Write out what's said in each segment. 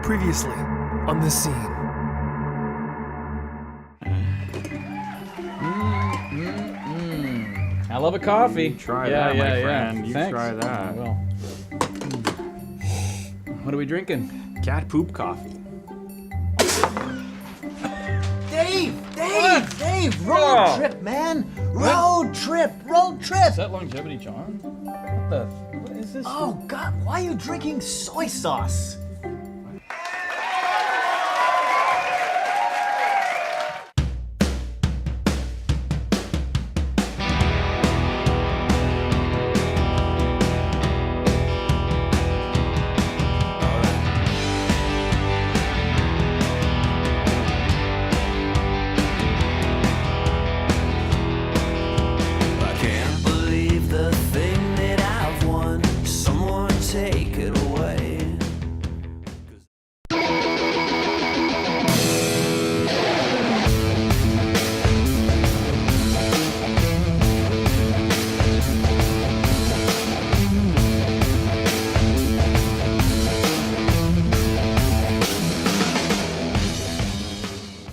Previously on the scene. I love a coffee. Try that, my friend. You Thanks. try that. I will. What are we drinking? Cat poop coffee. Dave! Road trip, man! Road trip! Is that Longevity John? What is this? Oh, God, why are you drinking soy sauce?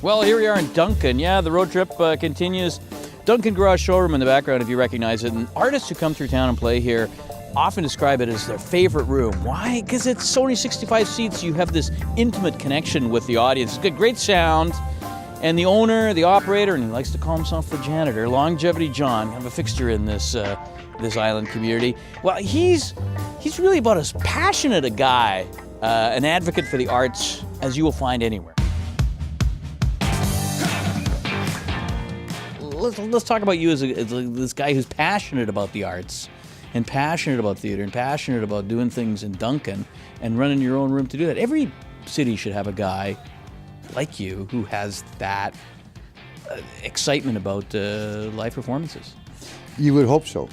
Well, here we are in Duncan. Yeah, the road trip continues. Duncan Garage Showroom in the background, if you recognize it. And artists who come through town and play here often describe it as their favorite room. Why? Because it's only 65 seats. You have this intimate connection with the audience. It's got great sound. And the owner, the operator, and he likes to call himself the janitor, Longevity John, have a fixture in this island community. Well, he's really about as passionate a guy, an advocate for the arts, as you will find anywhere. Let's talk about you as this guy who's passionate about the arts and passionate about theater and passionate about doing things in Duncan and running your own room to do that. Every city should have a guy like you who has that excitement about live performances. You would hope so.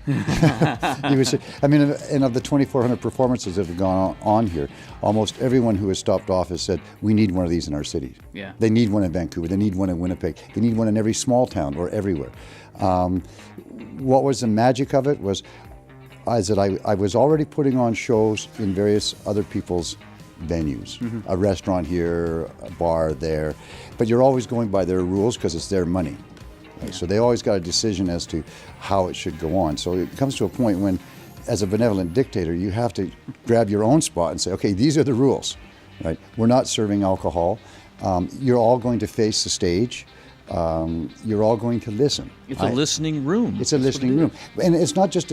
You would say, I mean, and of the 2,400 performances that have gone on here, almost everyone who has stopped off has said, we need one of these in our city. Yeah. They need one in Vancouver. They need one in Winnipeg. They need one in every small town or everywhere. What was the magic of it was that I was already putting on shows in various other people's venues, a restaurant here, a bar there, but you're always going by their rules because it's their money. Right? So they always got a decision as to how it should go on. So it comes to a point when, as a benevolent dictator, you have to grab your own spot and say, okay, these are the rules. Right? We're not serving alcohol. You're all going to face the stage. You're all going to listen. It's a listening room. It's a listening room. And it's not just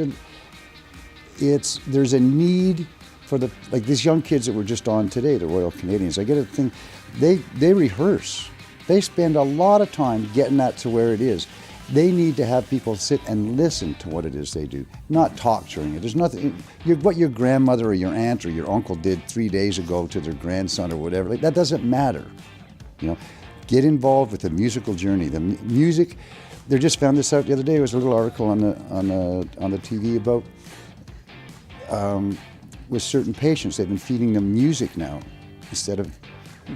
there's a need for like these young kids that were just on today, the Royal Canadians. I get a thing, they rehearse. They spend a lot of time getting that to where it is. They need to have people sit and listen to what it is they do, not talk during it. There's nothing, what your grandmother or your aunt or your uncle did 3 days ago to their grandson or whatever, like, that doesn't matter. You know, get involved with the musical journey. The music, they just found this out the other day. There was a little article on the TV about with certain patients, they've been feeding them music now instead of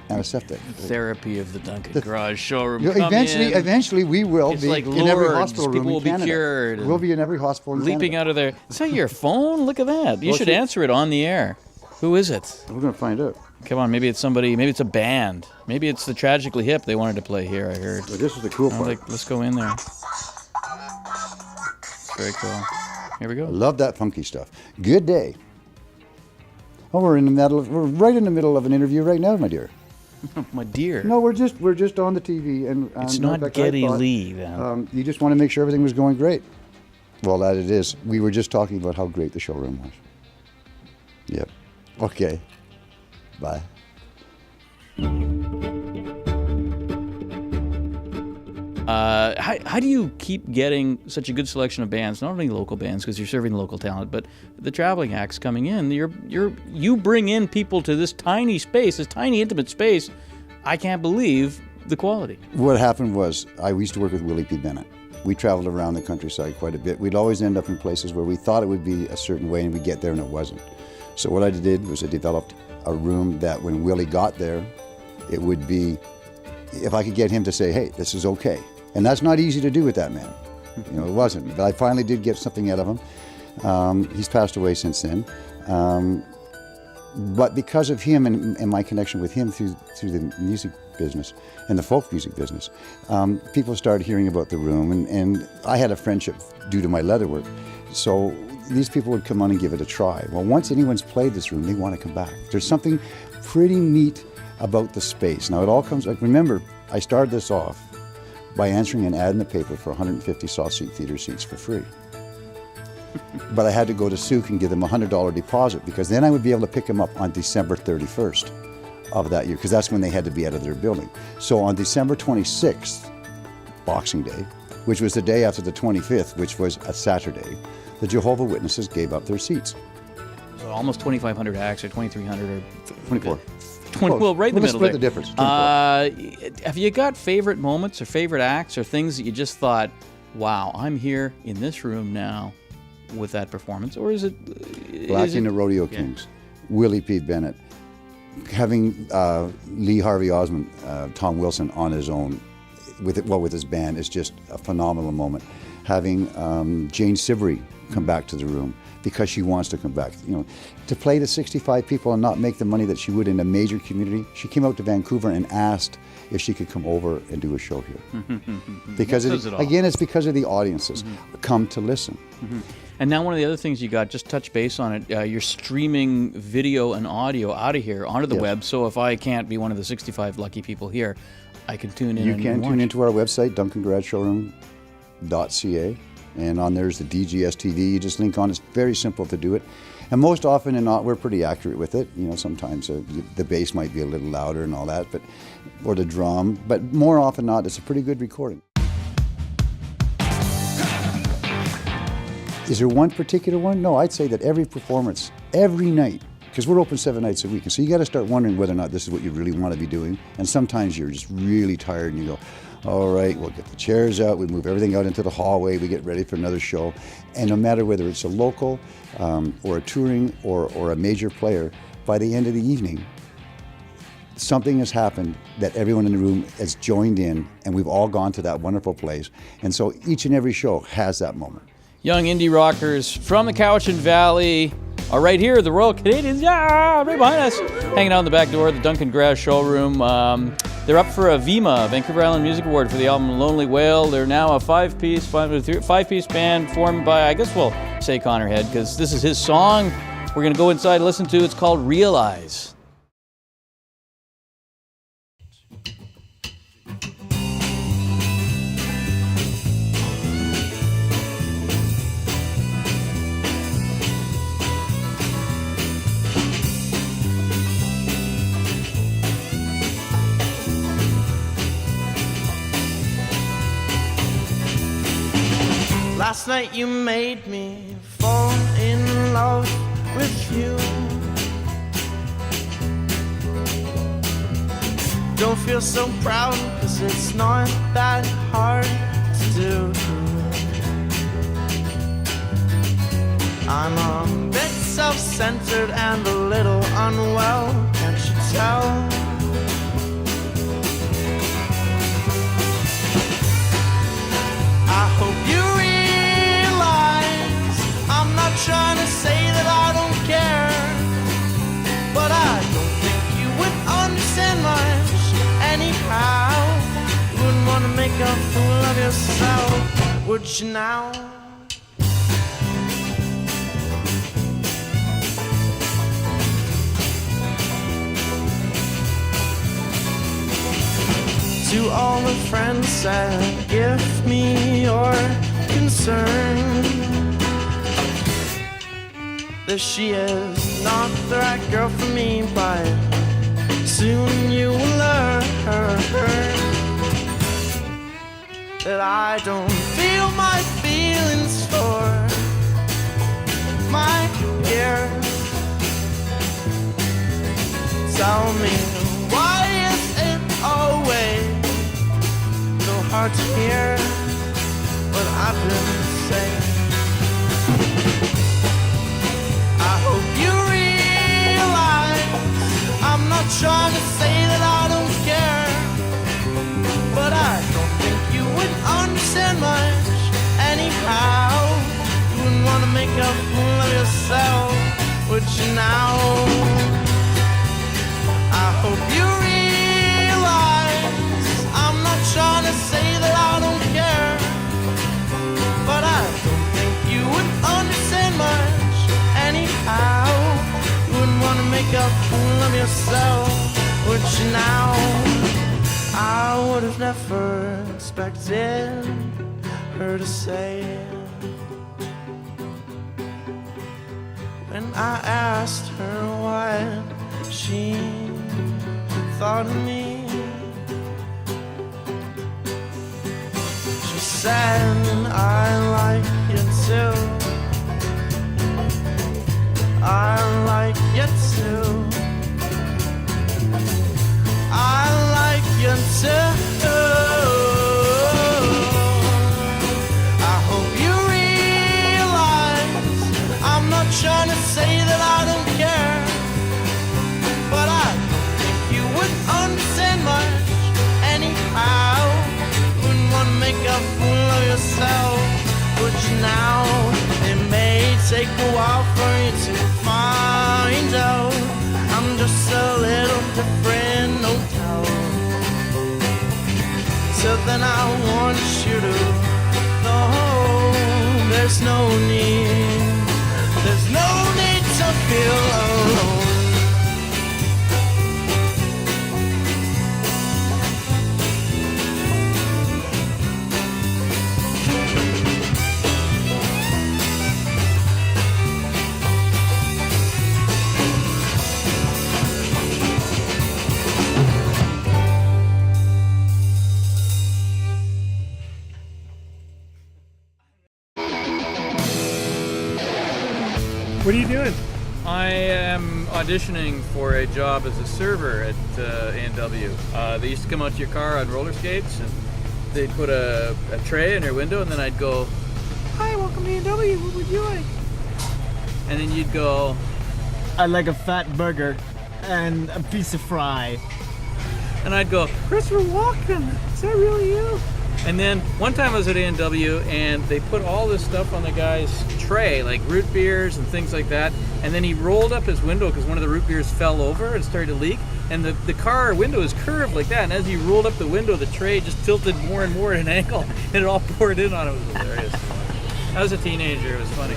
antiseptic. Therapy of the Duncan Garage Showroom. You know, eventually we will It's be like in every Lourdes. hospital room People in will be Canada. cured and We'll be in every hospital in leaping Canada. out of there. Is that your phone? Look at that. You Well, should see- answer it on the air. Who is it? We're going to find out. Come on, maybe it's somebody, maybe it's a band. Maybe it's the Tragically Hip they wanted to play here, I heard. But this is the cool I was part. like, let's go in there. Very cool. Here we I go. love that funky stuff. Good day. Oh, we're right in the middle of an interview right now, my dear. My dear. No, we're just on the TV, and It's in not fact, I Geddy thought, Lee, then. You just want to make sure everything was going great. Well, that it is. We were just talking about how great the showroom was. Yep. Okay. Bye. How do you keep getting such a good selection of bands, not only local bands because you're serving local talent, but the traveling acts coming in? You bring in people to this tiny space, this tiny intimate space. I can't believe the quality. What happened was I used to work with Willie P. Bennett. We traveled around the countryside quite a bit. We'd always end up in places where we thought it would be a certain way and we'd get there and it wasn't. So what I did was I developed a room that when Willie got there, it would be, if I could get him to say, hey, this is okay. And that's not easy to do with that man. You know, it wasn't. But I finally did get something out of him. He's passed away since then. But because of him and my connection with him through the music business and the folk music business, people started hearing about the room, and I had a friendship due to my leatherwork. So these people would come on and give it a try. Well, once anyone's played this room, they want to come back. There's something pretty neat about the space. Now it all comes, like, remember, I started this off by answering an ad in the paper for 150 soft seat theater seats for free. But I had to go to Souk and give them a $100 deposit, because then I would be able to pick them up on December 31st of that year, because that's when they had to be out of their building. So on December 26th, Boxing Day, which was the day after the 25th, which was a Saturday, the Jehovah Witnesses gave up their seats. So almost 2,500 acts, or 2,300, or 24. Well, right in the middle split there. the difference. Have you got favorite moments or favorite acts or things that you just thought, wow, I'm here in this room now with that performance? Or is it... Blackie and the Rodeo Kings, Willie P. Bennett, having Lee Harvey Osmond, Tom Wilson on his own, with his band, is just a phenomenal moment. Having Jane Sibley come back to the room, because she wants to come back. You know, to play to 65 people and not make the money that she would in a major community. She came out to Vancouver and asked if she could come over and do a show here. Because again, it's because of the audiences come to listen. And now one of the other things you got, just touch base on it, you're streaming video and audio out of here onto the web. So if I can't be one of the 65 lucky people here, I can tune in. You can tune into our website, DuncanGarageShowroom.ca. And on there's the DGS TV. You just link on. It's very simple to do it. And most often than not, we're pretty accurate with it. You know, sometimes the bass might be a little louder and all that, or the drum. But more often than not, it's a pretty good recording. Is there one particular one? No, I'd say that every performance, every night, because we're open 7 nights a week. And so you got to start wondering whether or not this is what you really want to be doing. And sometimes you're just really tired and you go, all right, we'll get the chairs out, we move everything out into the hallway, we get ready for another show. And no matter whether it's a local or a touring or a major player, by the end of the evening, something has happened that everyone in the room has joined in, and we've all gone to that wonderful place. And so each and every show has that moment. Young indie rockers from the Cowichan Valley are right here, the Royal Canadians, right behind us, hanging out in the back door of the Duncan Grass Showroom. They're up for a VIMA, Vancouver Island Music Award, for the album Lonely Whale. They're now a five-piece band formed by, I guess we'll say Connor Head, because this is his song we're going to go inside and listen to. It's called Realize. Last night you made me fall in love with you. Don't feel so proud, 'cause it's not that hard to do. I'm a bit self-centered and a little unwell, can't you tell? I hope you realize I'm not trying to say that I don't care, but I don't think you would understand much anyhow. You wouldn't want to make a fool of yourself, would you now? To all the friends that give me your concern, that she is not the right girl for me, but soon you will learn that I don't feel my feelings for my peers. Tell me, why is it always so hard to hear what I've been saying? I hope you realize I'm not trying to say that I don't care, but I don't think you would understand much anyhow. You wouldn't want to make a fool of yourself, would you now? yourself, which now I would have never expected her to say. When I asked her what she thought of me, she said, I like you too. I like you too. I like you too. I hope you realize I'm not trying to say that I don't care, but I don't think you would understand much anyhow. Wouldn't want to make a fool of yourself, which now it may take a while for you to find out. I'm just a little different, no doubt. So then I want you to know there's no need to feel alone. What are you doing? I am auditioning for a job as a server at A&W. They used to come out to your car on roller skates, and they'd put a tray in your window, and then I'd go, "Hi, welcome to A&W, what would you like?" And then you'd go, I'd like a fat burger and a piece of fry. and I'd go, "Christopher Walken, is that really you?" And then one time I was at A&W, and they put all this stuff on the guy's tray, like root beers and things like that, and then he rolled up his window because one of the root beers fell over and started to leak, and the car window is curved like that, and as he rolled up the window, the tray just tilted more and more at an angle, and it all poured in on him. It was hilarious. I was a teenager, it was funny.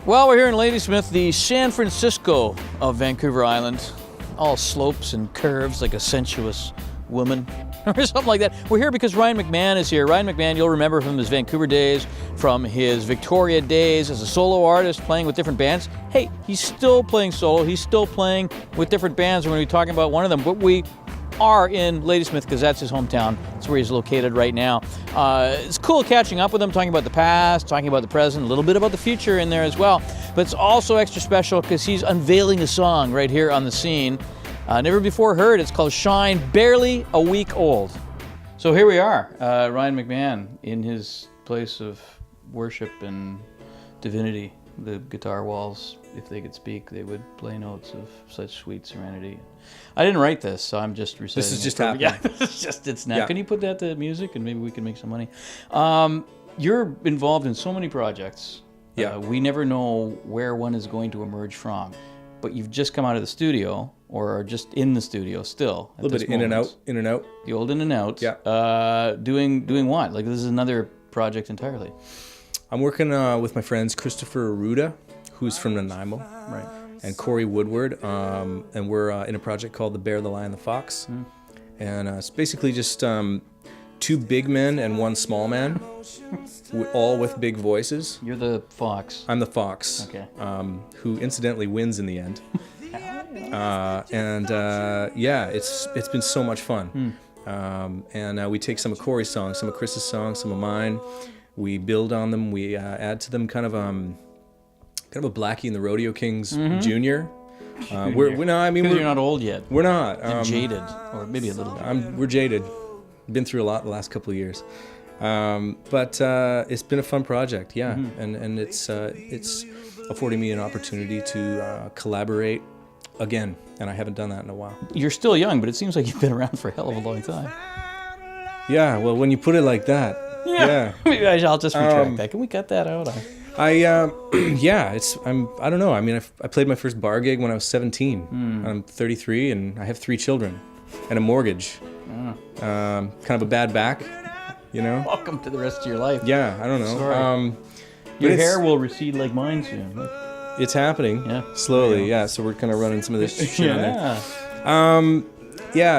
Well, we're here in Ladysmith, the San Francisco of Vancouver Island. All slopes and curves like a sensuous woman, or something like that. We're here because Ryan McMahon is here. Ryan McMahon, you'll remember from his Vancouver days, from his Victoria days as a solo artist playing with different bands. Hey, he's still playing solo. He's still playing with different bands. We're going to be talking about one of them, but we are in Ladysmith because that's his hometown. That's where he's located right now. It's cool catching up with him, talking about the past, talking about the present, a little bit about the future in there as well. But it's also extra special because he's unveiling a song right here on the scene. Never before heard. It's called Shine, barely a week old. So here we are, Ryan McMahon in his place of worship and divinity. The guitar walls, if they could speak, they would play notes of such sweet serenity. I didn't write this, so I'm just reciting. This is just happening. Yeah, it's now. Yeah. Can you put that to music and maybe we can make some money? You're involved in so many projects. Yeah. We never know where one is going to emerge from. But you've just come out of the studio, or are just in the studio still. A little bit in and out, in and out. The old in and out. Yeah. Doing what? Like, this is another project entirely. I'm working with my friends Christopher Arruda, who's from Nanaimo, Right. and Corey Woodward, and we're in a project called The Bear, the Lion, the Fox. And it's basically just two big men and one small man, all with big voices. You're the fox. I'm the fox, Okay. who incidentally wins in the end. Yeah, it's been so much fun. And we take some of Corey's songs, some of Chris's songs, some of mine. We build on them. We add to them kind of a Blackie and the Rodeo Kings Junior. We're no, I mean Because you're not old yet. we're not And jaded, or maybe a little bit. We're jaded. Been through a lot the last couple of years, but it's been a fun project, yeah. And it's affording me an opportunity to collaborate again, and I haven't done that in a while. You're still young, but it seems like you've been around for a hell of a long time. Yeah, well, when you put it like that, yeah. Maybe I'll just retract that. Can we cut that out? I don't know. I mean, I played my first bar gig when I was 17. I'm 33, and I have 3 children and a mortgage. Kind of a bad back, you know. Welcome to the rest of your life. Yeah, I don't know. Sorry. Your hair will recede like mine soon. Look. It's happening. Yeah. Slowly. Yeah. So we're kind of running some of this shit on there.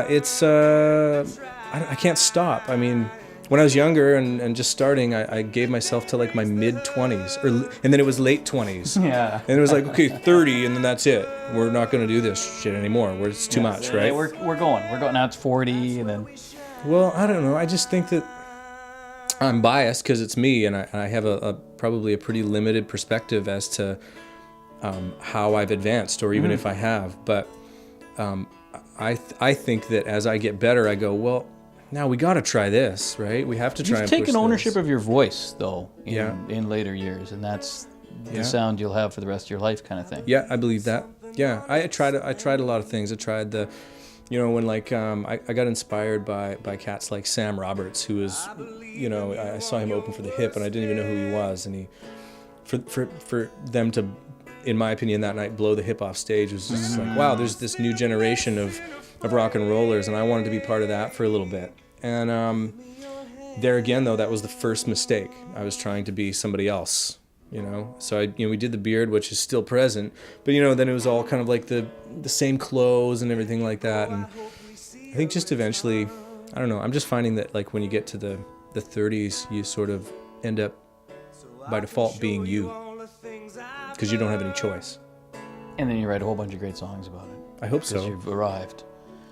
It's I can't stop. I mean, when I was younger and just starting, I gave myself to like my mid-20s, and then it was late 20s. Yeah. And it was like, okay, 30, and then that's it. We're not going to do this shit anymore. It's too much, right? We're going. Now it's 40, and then. Well, I don't know. I just think that I'm biased because it's me, and I have probably a pretty limited perspective as to how I've advanced, or even if I have. But I think that as I get better, I go, well, now we got to try this, right? We have to try. You've taken ownership of your voice, though, in later years, and that's the sound you'll have for the rest of your life, kind of thing. Yeah, I believe that. Yeah, I tried a lot of things. I tried when I got inspired by cats like Sam Roberts, who was, I saw him open for the Hip, and I didn't even know who he was, and for them to, in my opinion, that night blow the Hip off stage was just like, wow, there's this new generation of rock and rollers, and I wanted to be part of that for a little bit. And there again, though, that was the first mistake. I was trying to be somebody else, So we did the beard, which is still present, but then it was all kind of like the same clothes and everything like that. And I think just eventually, I don't know. I'm just finding that like when you get to the 30s, you sort of end up by default being you, because you don't have any choice. And then you write a whole bunch of great songs about it. I hope so. Because you've arrived.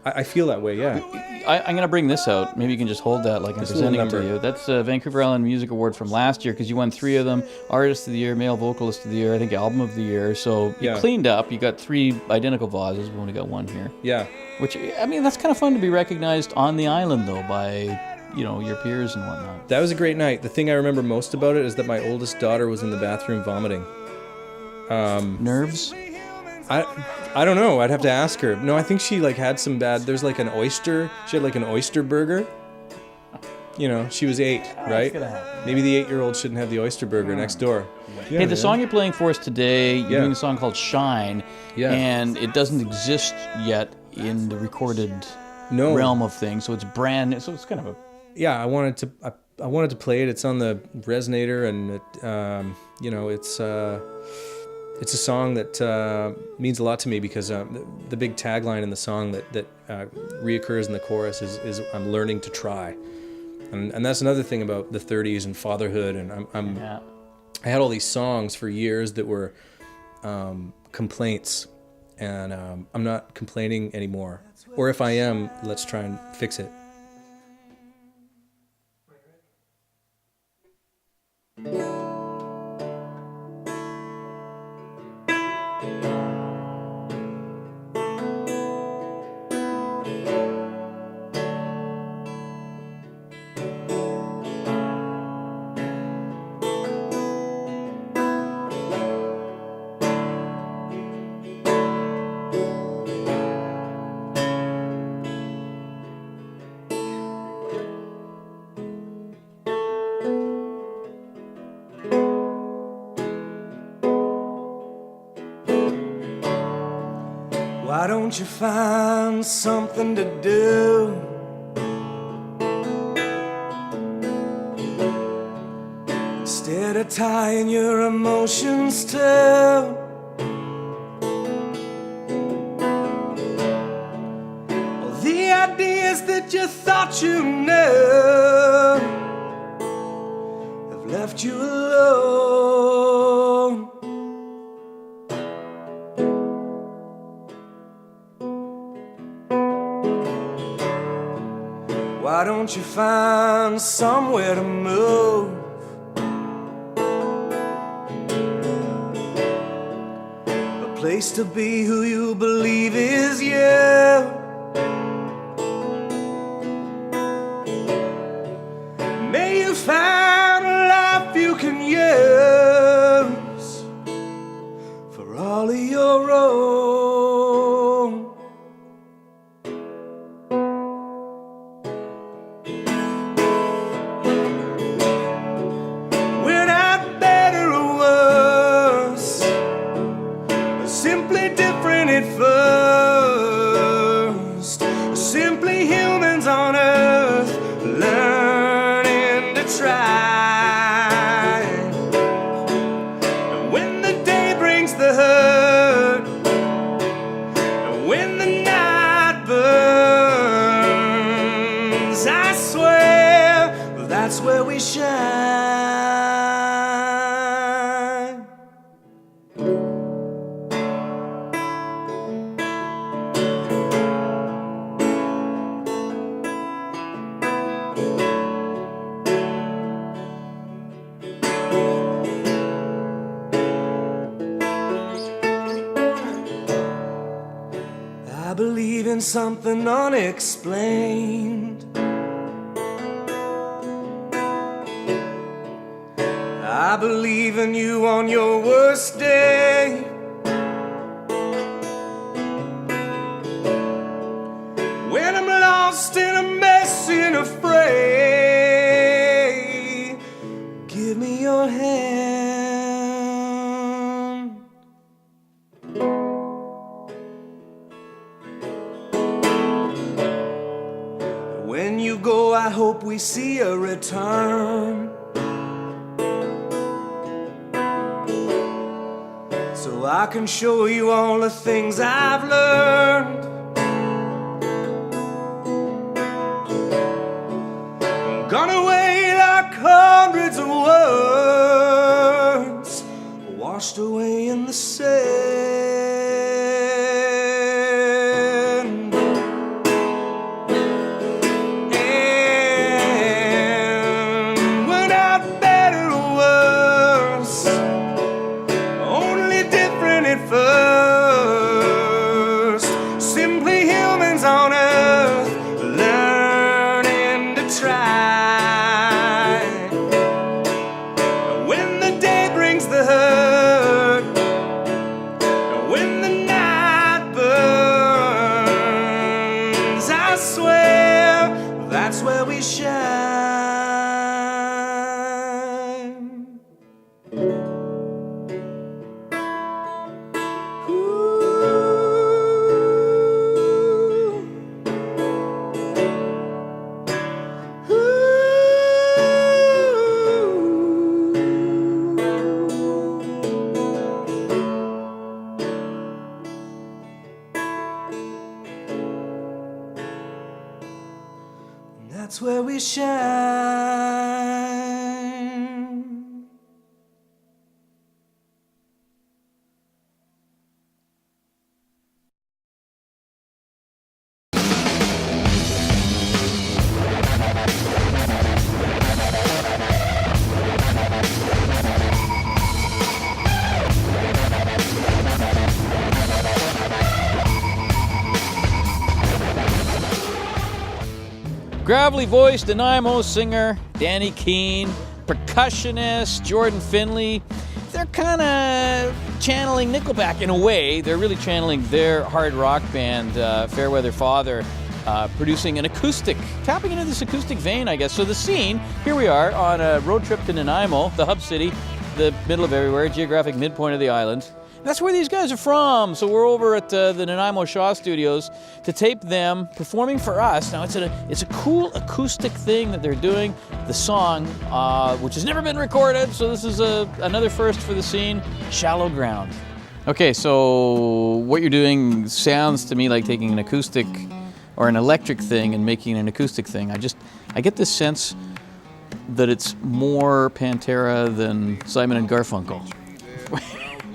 I feel that way, yeah. I'm going to bring this out. Maybe you can just hold that like I'm presenting it to you. That's a Vancouver Island Music Award from last year, because you won 3 of them. Artist of the Year, Male Vocalist of the Year, I think Album of the Year. So you cleaned up. You got 3 identical vases. We only got 1 here. Yeah. Which, I mean, that's kind of fun to be recognized on the island, though, by, your peers and whatnot. That was a great night. The thing I remember most about it is that my oldest daughter was in the bathroom vomiting. Nerves? I don't know. I'd have to ask her. No, I think she had some bad. There's like an oyster. She had like an oyster burger. She was 8, right? Maybe the 8-year-old shouldn't have the oyster burger next door. Yeah, hey, the song you're playing for us today, you're doing a song called Shine, and it doesn't exist yet in the recorded realm of things, so it's brand new. So it's kind of a... Yeah, I wanted to play it. It's on the resonator, and it's a song that means a lot to me, because the big tagline in the song that reoccurs in the chorus is I'm learning to try, and that's another thing about the 30s and fatherhood. And I had all these songs for years that were complaints, and I'm not complaining anymore. Or if I am, let's try and fix it. Why don't you find something to do? Instead of tying your emotions to all the ideas that you thought you knew have left you alone. Why don't you find somewhere to move? A place to be who you believe is you. May you find a life you can use. for all of your wrong. We're not better or worse, simply different at first, simply humans on earth learning to try. And when the day brings the hurt, and when the night burns, I swear that's where we shine. I believe in something unexplained. I believe in you on your worst day. When I'm lost in a mess and afraid, give me your hand. When you go, I hope we see a return, so I can show you all the things I've learned. I'm gonna away like hundreds of words washed away in the sand. And we're not better or worse, only different at first, simply humans on earth learning to try. When the day brings the hurt, when the night burns, I swear that's where we shine. That's where we shine. Gravelly voiced Nanaimo singer Danny Keene, percussionist Jordan Finley. They're kind of channeling Nickelback in a way. They're really channeling their hard rock band, Fairweather Father, producing an acoustic, tapping into this acoustic vein, I guess. So the scene, here we are on a road trip to Nanaimo, the hub city, the middle of everywhere, geographic midpoint of the island. That's where these guys are from. So we're over at the Nanaimo Shaw Studios to tape them performing for us. Now it's a cool acoustic thing that they're doing. The song, which has never been recorded, so this is another first for the scene, Shallow Ground. Okay, so what you're doing sounds to me like taking an acoustic or an electric thing and making an acoustic thing. I get this sense that it's more Pantera than Simon and Garfunkel.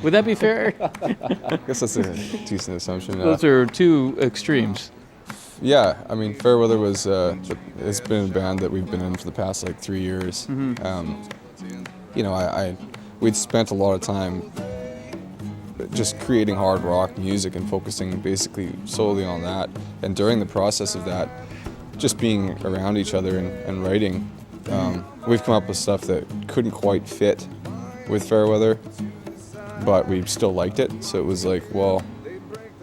Would that be fair? I guess that's a decent assumption. Those are two extremes. Yeah, I mean, Fairweather was, it's been a band that we've been in for the past like 3 years. You know, we'd spent a lot of time just creating hard rock music and focusing basically solely on that. And during the process of that, just being around each other and writing, we've come up with stuff that couldn't quite fit with Fairweather. but we still liked it. So it was like, well,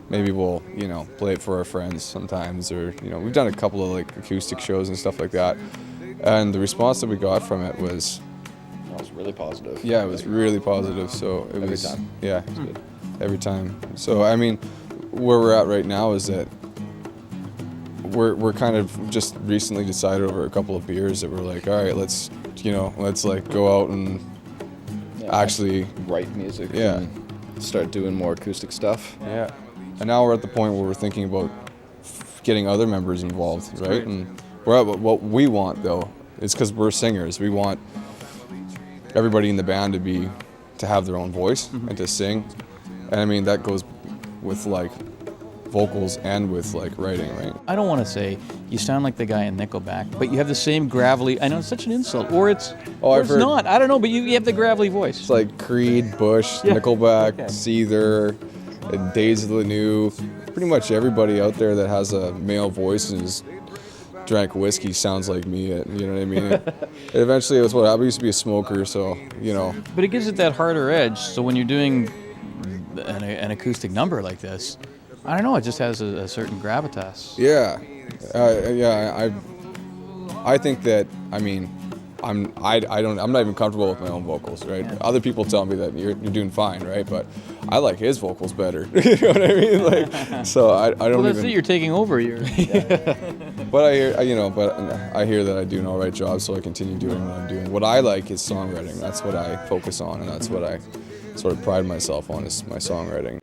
maybe we'll, play it for our friends sometimes, or, we've done a couple of like acoustic shows and stuff like that. And the response that we got from it was really positive. Yeah, it was really positive. So it every time. Yeah, every time. So I mean, where we're at right now is that we're kind of just recently decided over a couple of beers that we're like, all right, let's like go out and actually write music. Yeah. And start doing more acoustic stuff. Yeah. And now we're at the point where we're thinking about getting other members involved, right? And what we want though is, because we're singers, we want everybody in the band to have their own voice and to sing. And I mean, that goes with like vocals and with like writing, right? I don't want to say you sound like the guy in Nickelback, but you have the same gravelly, I know it's such an insult, or it's not, I don't know, but you have the gravelly voice. It's like Creed, Bush, Nickelback, Seether, and Days of the New. Pretty much everybody out there that has a male voice and has drank whiskey sounds like me, you know what I mean? Eventually, it was what I used to be a smoker, so, But it gives it that harder edge, so when you're doing an acoustic number like this, I don't know, it just has a certain gravitas. Yeah. I think that, I mean, I'm not even comfortable with my own vocals, right? Yeah. Other people tell me that you're doing fine, right? But I like his vocals better. You know what I mean? Like, so I don't well, that's even. it. You're taking over. But I hear that I do an all right job, so I continue doing what I'm doing. What I like is songwriting. That's what I focus on, and that's what I sort of pride myself on, is my songwriting.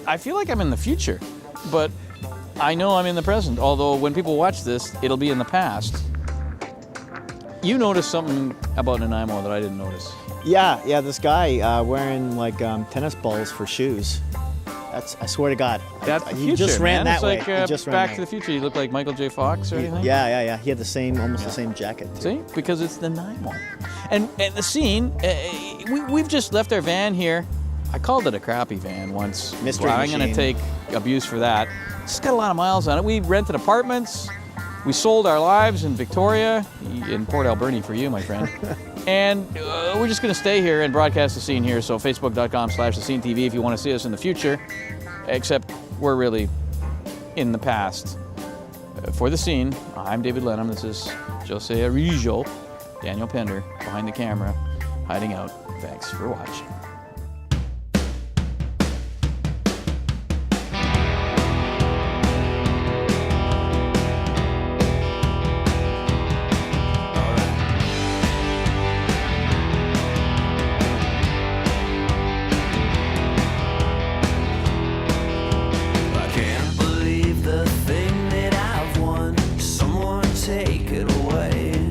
I feel like I'm in the future, but I know I'm in the present. Although when people watch this, it'll be in the past. You noticed something about Nanaimo that I didn't notice. Yeah, this guy wearing like tennis balls for shoes. I swear to God. That's the he future, just ran man. that it's way. like He just ran Back that to the way. Future. You look like Michael J. Fox or anything? Yeah. He had the same, almost the same jacket. Too. See? Because it's Nanaimo. And the scene, we've just left our van here. I called it a crappy van once. Mystery I'm going to machine. take abuse for that. It's got a lot of miles on it. We rented apartments. We sold our lives in Victoria, in Port Alberni for you, my friend. And we're just going to stay here and broadcast the scene here. So facebook.com/thescenetv if you want to see us in the future. Except we're really in the past. For the scene, I'm David Lenham. This is Jose Arijo, Daniel Pender, behind the camera, hiding out. Thanks for watching. I can't believe the thing that I've won. Someone take it away.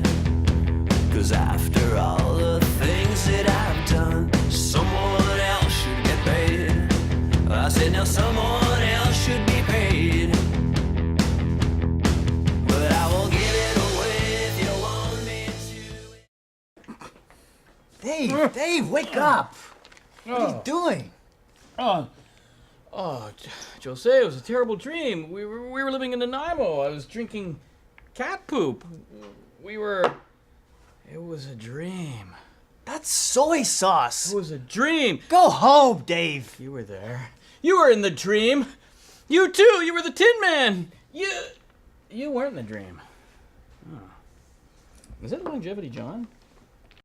'Cause after all the things that I've done, someone else should get paid. I said now someone else should be paid. But I will give it away if you want me to. Dave, wake up! What are you doing? Oh, Jose, it was a terrible dream. We were living in Nanaimo. I was drinking cat poop. It was a dream. That's soy sauce. It was a dream. Go home, Dave. You were there. You were in the dream. You too. You were the Tin Man. You weren't in the dream. Oh. Is that Longevity John?